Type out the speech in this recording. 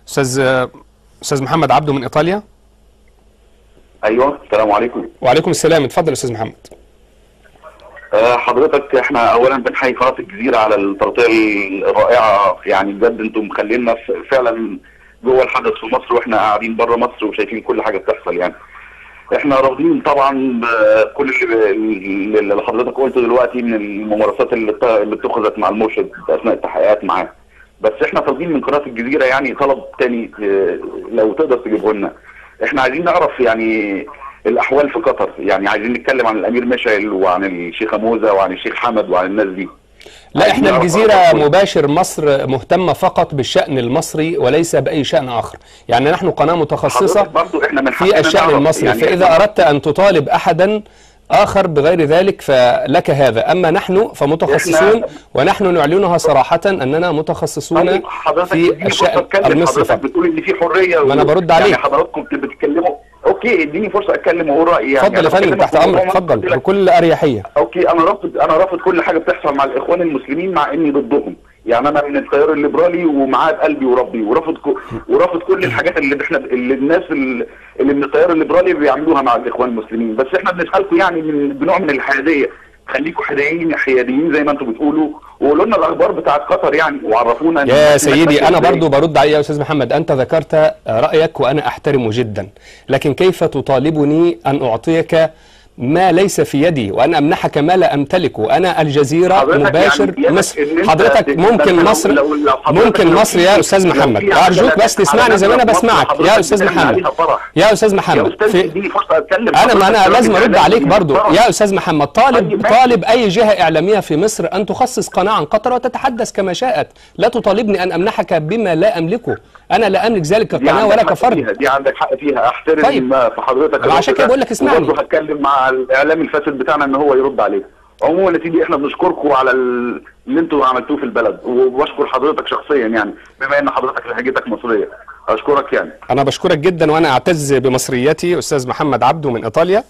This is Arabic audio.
استاذ محمد عبده من ايطاليا. ايوه، السلام عليكم. وعليكم السلام، اتفضل استاذ محمد. حضرتك احنا اولا بنحيي قناه الجزيره على التغطيه الرائعه، يعني بجد انتم مخلينا فعلا جوه الحدث في مصر واحنا قاعدين بره مصر وشايفين كل حاجه بتحصل. يعني احنا رافضين طبعا كل اللي حضرتك قلته دلوقتي من الممارسات اللي اتخذت مع المرشد اثناء التحقيقات معاه، بس احنا طالبين من قناه الجزيره يعني طلب تاني لو تقدر تجيبه لنا. احنا عايزين نعرف يعني الاحوال في قطر، يعني عايزين نتكلم عن الامير مشعل وعن الشيخه موزه وعن الشيخ حمد وعن الناس دي. لا، احنا الجزيرة مباشر مصر مهتمة فقط بالشأن المصري وليس بأي شأن آخر، يعني نحن قناة متخصصة في الشأن المصري، يعني فإذا أردت أن تطالب أحدا آخر بغير ذلك فلك هذا، أما نحن فمتخصصون ونحن نعلنها صراحة أننا متخصصون في الشأن المصري. حضرتك بتقول إن في حرية وأنا برد عليك. يعني حضراتكم بتتكلموا، اوكي اديني فرصه اتكلم واقول رايي. يعني اتفضل يا فندم، تحت امرك، اتفضل بكل اريحيه. اوكي، انا رافض كل حاجه بتحصل مع الاخوان المسلمين مع اني ضدهم، يعني انا من التيار الليبرالي ومعاه بقلبي وربي، ورافض كل الحاجات اللي الناس اللي من التيار الليبرالي بيعملوها مع الاخوان المسلمين، بس احنا بنسالكم يعني بنوع من الحياديه، خليكم حياديين زي ما انتم بتقولوا، وقولوا لنا الاخبار بتاعت قطر يعني، وعرفونا يا سيدي. انا برضو برد عليك يا استاذ محمد، انت ذكرت رايك وانا احترمه جدا، لكن كيف تطالبني ان اعطيك ما ليس في يدي وأن أمنحك ما لا أمتلكه؟ أنا الجزيرة مباشر يعني مصر. حضرتك ممكن مصر يا أستاذ محمد، أرجوك بس تسمعني زي ما أنا بسمعك يا أستاذ محمد. يا أستاذ محمد أنا لازم أرد عليك برضو يا أستاذ محمد. طالب أي جهة إعلامية في مصر أن تخصص قناة عن قطر وتتحدث كما شاءت، لا تطالبني أن أمنحك بما لا أملكه. أنا لا أملك ذلك كقناة ولا كفرد. دي عندك حق فيها، أحترم في حضرتك. عشان كده بقول لك اسمعني، هتكلم مع الاعلام الفاسد بتاعنا ان هو يرد عليه. عموما يا سيدي احنا بنشكركم على اللي انتوا عملتوه في البلد، وبشكر حضرتك شخصيا يعني بما ان حضرتك لهجتك مصريه، اشكرك يعني. انا بشكرك جدا وانا اعتز بمصريتي. استاذ محمد عبده من ايطاليا.